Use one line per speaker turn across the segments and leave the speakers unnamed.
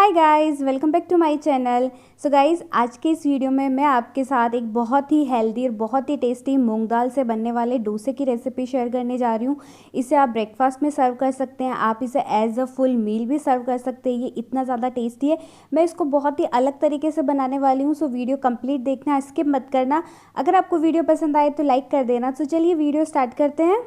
Hi guys, welcome back to my channel. So guys, आज के इस वीडियो में मैं आपके साथ एक बहुत ही हेल्दी और बहुत ही टेस्टी मूंग दाल से बनने वाले डोसे की रेसिपी शेयर करने जा रही हूँ। इसे आप ब्रेकफास्ट में सर्व कर सकते हैं, आप इसे एज अ फुल मील भी सर्व कर सकते हैं। ये इतना ज़्यादा टेस्टी है। मैं इसको बहुत ही अलग तरीके से बनाने वाली हूँ, सो वीडियो कंप्लीट देखना, स्किप मत करना। अगर आपको वीडियो पसंद आए तो लाइक कर देना। तो चलिए वीडियो स्टार्ट करते हैं।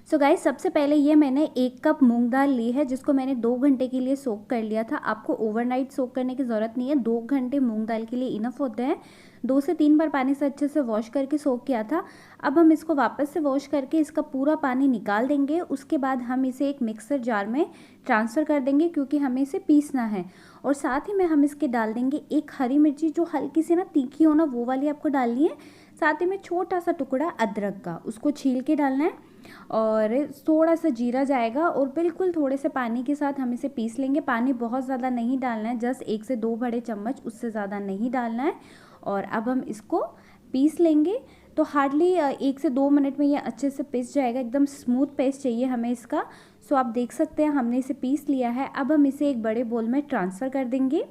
सो गाइस, सबसे पहले ये मैंने 1 कप मूंग दाल ली है, जिसको मैंने 2 घंटे के लिए सोक कर लिया था। आपको ओवरनाइट सोक करने की ज़रूरत नहीं है, 2 घंटे मूंग दाल के लिए इनफ होते हैं। 2 से 3 बार पानी से अच्छे से वॉश करके सोक किया था। अब हम इसको वापस से वॉश करके इसका पूरा पानी निकाल देंगे। उसके बाद हम इसे एक मिक्सर जार में ट्रांसफ़र कर देंगे, क्योंकि हमें इसे पीसना है। और साथ ही में हम इसके डाल देंगे एक हरी मिर्ची, जो हल्की सी ना तीखी हो ना, वो वाली आपको डालनी है। साथ ही में छोटा सा टुकड़ा अदरक का, उसको छील के डालना है। और थोड़ा सा जीरा जाएगा और बिल्कुल थोड़े से पानी के साथ हम इसे पीस लेंगे। पानी बहुत ज़्यादा नहीं डालना है, जस्ट 1 से 2 बड़े चम्मच, उससे ज़्यादा नहीं डालना है। और अब हम इसको पीस लेंगे। तो हार्डली 1 से 2 मिनट में ये अच्छे से पिस जाएगा। एकदम स्मूथ पेस्ट चाहिए हमें इसका। सो आप देख सकते हैं हमने इसे पीस लिया है। अब हम इसे एक बड़े बोल में ट्रांसफ़र कर देंगे।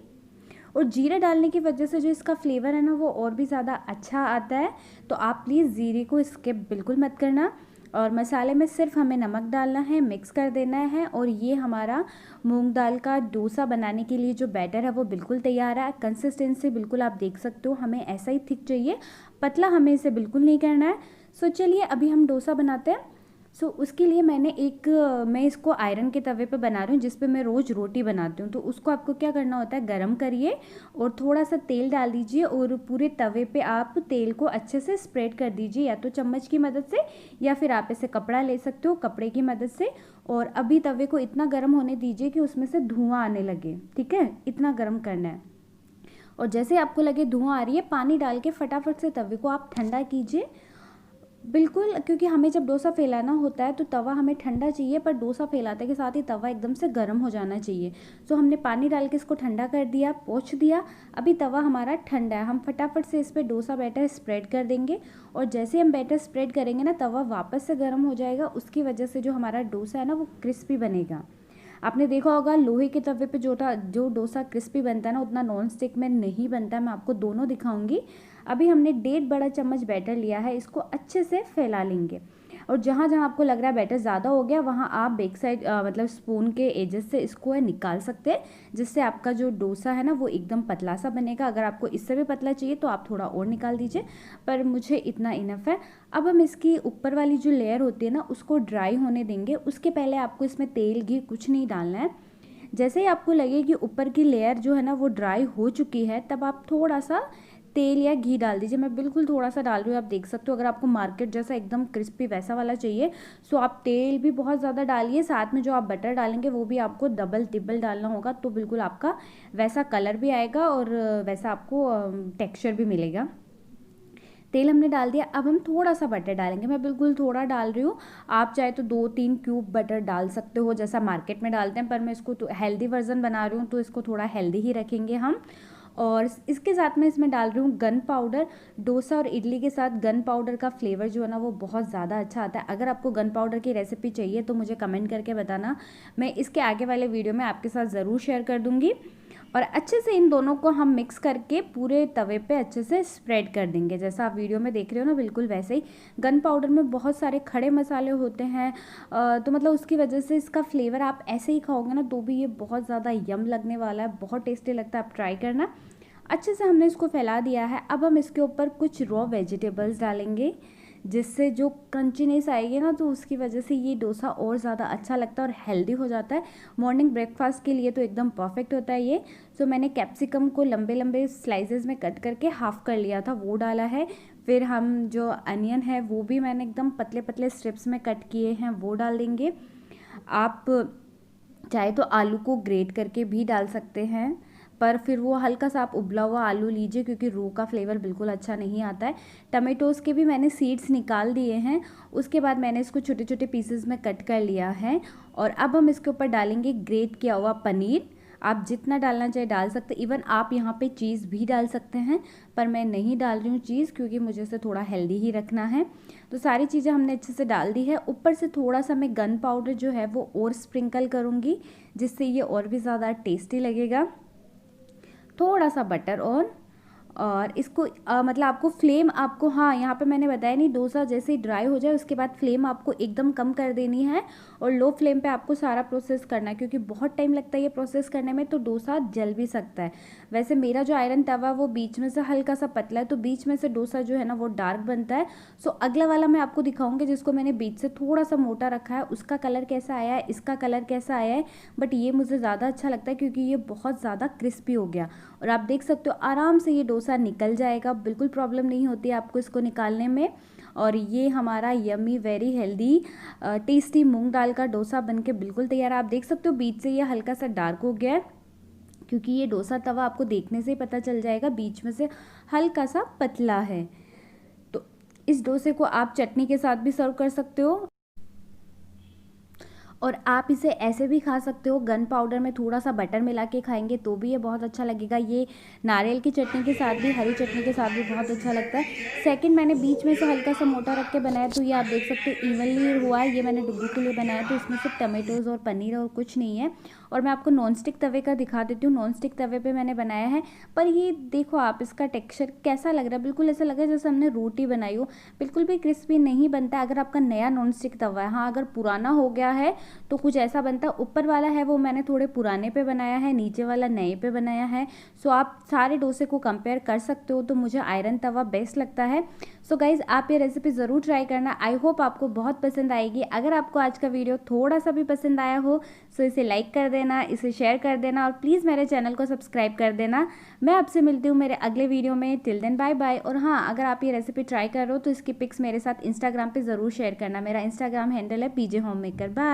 और जीरा डालने की वजह से जो इसका फ्लेवर है ना, वो और भी ज़्यादा अच्छा आता है। तो आप प्लीज़ जीरे को स्किप बिल्कुल मत करना। और मसाले में सिर्फ हमें नमक डालना है, मिक्स कर देना है। और ये हमारा मूंग दाल का डोसा बनाने के लिए जो बैटर है वो बिल्कुल तैयार है। कंसिस्टेंसी बिल्कुल आप देख सकते हो, हमें ऐसा ही थिक चाहिए, पतला हमें इसे बिल्कुल नहीं करना है। सो चलिए अभी हम डोसा बनाते हैं। सो उसके लिए मैं इसको आयरन के तवे पे बना रही हूँ, जिस पे मैं रोज़ रोटी बनाती हूँ। तो उसको आपको क्या करना होता है, गरम करिए और थोड़ा सा तेल डाल दीजिए और पूरे तवे पे आप तेल को अच्छे से स्प्रेड कर दीजिए, या तो चम्मच की मदद से, या फिर आप इसे कपड़ा ले सकते हो, कपड़े की मदद से। और अभी तवे को इतना गर्म होने दीजिए कि उसमें से धुआं आने लगे, ठीक है, इतना गर्म करना है। और जैसे आपको लगे धुआं आ रही है, पानी डाल के फटाफट से तवे को आप ठंडा कीजिए बिल्कुल, क्योंकि हमें जब डोसा फैलाना होता है तो तवा हमें ठंडा चाहिए, पर डोसा फैलाते के साथ ही तवा एकदम से गर्म हो जाना चाहिए। तो हमने पानी डाल के इसको ठंडा कर दिया, पोंछ दिया। अभी तवा हमारा ठंडा है, हम फटाफट से इस पर डोसा बैटर स्प्रेड कर देंगे। और जैसे हम बैटर स्प्रेड करेंगे ना, तवा वापस से गर्म हो जाएगा। उसकी वजह से जो हमारा डोसा है ना, वो क्रिस्पी बनेगा। आपने देखा होगा लोहे के तवे पे जो डोसा क्रिस्पी बनता है ना, उतना नॉन स्टिक में नहीं बनता है। मैं आपको दोनों दिखाऊंगी। अभी हमने 1.5 बड़ा चम्मच बैटर लिया है, इसको अच्छे से फैला लेंगे। और जहाँ जहाँ आपको लग रहा है बैटर ज़्यादा हो गया, वहाँ आप बैक साइड मतलब स्पून के एजेस से इसको निकाल सकते हैं, जिससे आपका जो डोसा है ना, वो एकदम पतला सा बनेगा। अगर आपको इससे भी पतला चाहिए तो आप थोड़ा और निकाल दीजिए, पर मुझे इतना इनफ है। अब हम इसकी ऊपर वाली जो लेयर होती है ना, उसको ड्राई होने देंगे। उसके पहले आपको इसमें तेल घी कुछ नहीं डालना है। जैसे ही आपको लगे कि ऊपर की लेयर जो है ना, वो ड्राई हो चुकी है, तब आप थोड़ा सा तेल या घी डाल दीजिए। मैं बिल्कुल थोड़ा सा डाल रही हूँ, आप देख सकते हो। अगर आपको मार्केट जैसा एकदम क्रिस्पी वैसा वाला चाहिए, सो आप तेल भी बहुत ज़्यादा डालिए। साथ में जो आप बटर डालेंगे वो भी आपको डबल टिबल डालना होगा, तो बिल्कुल आपका वैसा कलर भी आएगा और वैसा आपको टेक्स्चर भी मिलेगा। तेल हमने डाल दिया। अब हम थोड़ा सा बटर डालेंगे, मैं बिल्कुल थोड़ा डाल रही हूँ। आप चाहे तो 2-3 क्यूब बटर डाल सकते हो, जैसा मार्केट में डालते हैं, पर मैं इसको तो हेल्दी वर्जन बना रही हूँ, तो इसको थोड़ा हेल्दी ही रखेंगे हम। और इसके साथ में इसमें डाल रही हूँ गन पाउडर। डोसा और इडली के साथ गन पाउडर का फ्लेवर जो है ना, वो बहुत ज़्यादा अच्छा आता है। अगर आपको गन पाउडर की रेसिपी चाहिए तो मुझे कमेंट करके बताना, मैं इसके आगे वाले वीडियो में आपके साथ ज़रूर शेयर कर दूँगी। और अच्छे से इन दोनों को हम मिक्स करके पूरे तवे पे अच्छे से स्प्रेड कर देंगे, जैसा आप वीडियो में देख रहे हो ना, बिल्कुल वैसे ही। गन पाउडर में बहुत सारे खड़े मसाले होते हैं, तो मतलब उसकी वजह से इसका फ्लेवर आप ऐसे ही खाओगे ना, तो भी ये बहुत ज़्यादा यम लगने वाला है, बहुत टेस्टी लगता है, आप ट्राई करना। अच्छे से हमने इसको फैला दिया है। अब हम इसके ऊपर कुछ रॉ वेजिटेबल्स डालेंगे, जिससे जो क्रंचीनेस आएगी ना, तो उसकी वजह से ये डोसा और ज़्यादा अच्छा लगता है और हेल्दी हो जाता है। मॉर्निंग ब्रेकफास्ट के लिए तो एकदम परफेक्ट होता है ये। सो मैंने कैप्सिकम को लंबे लंबे स्लाइसेस में कट करके हाफ़ कर लिया था, वो डाला है। फिर हम जो अनियन है वो भी मैंने एकदम पतले पतले स्ट्रिप्स में कट किए हैं, वो डाल देंगे। आप चाहे तो आलू को ग्रेट करके भी डाल सकते हैं, पर फिर वो हल्का सा आप उबला हुआ आलू लीजिए, क्योंकि रू का फ्लेवर बिल्कुल अच्छा नहीं आता है। टमेटोज़ के भी मैंने सीड्स निकाल दिए हैं। उसके बाद मैंने इसको छोटे छोटे पीसेस में कट कर लिया है। और अब हम इसके ऊपर डालेंगे ग्रेट किया हुआ पनीर। आप जितना डालना चाहे डाल सकते हैं। इवन आप यहाँ पे चीज़ भी डाल सकते हैं, पर मैं नहीं डाल रही हूँ चीज़, क्योंकि मुझे इसे थोड़ा हेल्दी ही रखना है। तो सारी चीज़ें हमने अच्छे से डाल दी है। ऊपर से थोड़ा सा मैं गन पाउडर जो है वो और स्प्रिंकल करूँगी, जिससे ये और भी ज़्यादा टेस्टी लगेगा। थोड़ा सा बटर और इसको मतलब आपको फ्लेम आपको, हाँ यहाँ पे मैंने बताया नहीं, डोसा जैसे ही ड्राई हो जाए उसके बाद फ्लेम आपको एकदम कम कर देनी है और लो फ्लेम पे आपको सारा प्रोसेस करना है, क्योंकि बहुत टाइम लगता है ये प्रोसेस करने में, तो डोसा जल भी सकता है। वैसे मेरा जो आयरन तवा वो बीच में से हल्का सा पतला है, तो बीच में से डोसा जो है ना वो डार्क बनता है। सो अगला वाला मैं आपको दिखाऊंगी जिसको मैंने बीच से थोड़ा सा मोटा रखा है, उसका कलर कैसा आया है, इसका कलर कैसा आया है। बट ये मुझे ज़्यादा अच्छा लगता है क्योंकि ये बहुत ज़्यादा क्रिस्पी हो गया, और आप देख सकते हो आराम से ये डोसा निकल जाएगा, बिल्कुल प्रॉब्लम नहीं होती है आपको इसको निकालने में। और ये हमारा यम्मी वेरी हेल्दी टेस्टी मूंग दाल का डोसा बनके बिल्कुल तैयार है। आप देख सकते हो बीच से ये हल्का सा डार्क हो गया है, क्योंकि ये डोसा तवा आपको देखने से ही पता चल जाएगा बीच में से हल्का सा पतला है। तो इस डोसे को आप चटनी के साथ भी सर्व कर सकते हो, और आप इसे ऐसे भी खा सकते हो। गन पाउडर में थोड़ा सा बटर मिला के खाएंगे तो भी ये बहुत अच्छा लगेगा। ये नारियल की चटनी के साथ भी, हरी चटनी के साथ भी बहुत अच्छा लगता है। सेकंड, मैंने बीच में से हल्का सा मोटा रख के बनाया, तो ये आप देख सकते हो इवनली हुआ है। ये मैंने डुग्गू के लिए बनाया, तो इसमें सिर्फ टमेटोज़ और पनीर और कुछ नहीं है। और मैं आपको नॉन स्टिक तवे का दिखा देती हूँ। नॉन स्टिक तवे पर मैंने बनाया है, पर ये देखो आप इसका टेक्स्चर कैसा लग रहा है, बिल्कुल ऐसा लग रहा है जैसे हमने रोटी बनाई हो। बिल्कुल भी क्रिस्पी नहीं बनता अगर आपका नया नॉन स्टिक तवा है। हाँ, अगर पुराना हो गया है तो कुछ ऐसा बनता है। ऊपर वाला है वो मैंने थोड़े पुराने पे बनाया है, नीचे वाला नए पे बनाया है। सो आप सारे डोसे को कंपेयर कर सकते हो, तो मुझे आयरन तवा बेस्ट लगता है। सो गाइज, आप ये रेसिपी ज़रूर ट्राई करना। आई होप आपको बहुत पसंद आएगी। अगर आपको आज का वीडियो थोड़ा सा भी पसंद आया हो सो इसे लाइक कर देना, इसे शेयर कर देना, और प्लीज़ मेरे चैनल को सब्सक्राइब कर देना। मैं आपसे मिलती हूँ मेरे अगले वीडियो में। Till then bye bye. और हाँ, अगर आप ये रेसिपी ट्राई कर रहे हो तो इसकी पिक्स मेरे साथ इंस्टाग्राम पे ज़रूर शेयर करना। मेरा इंस्टाग्राम हैंडल है PJ होममेकर। बाय।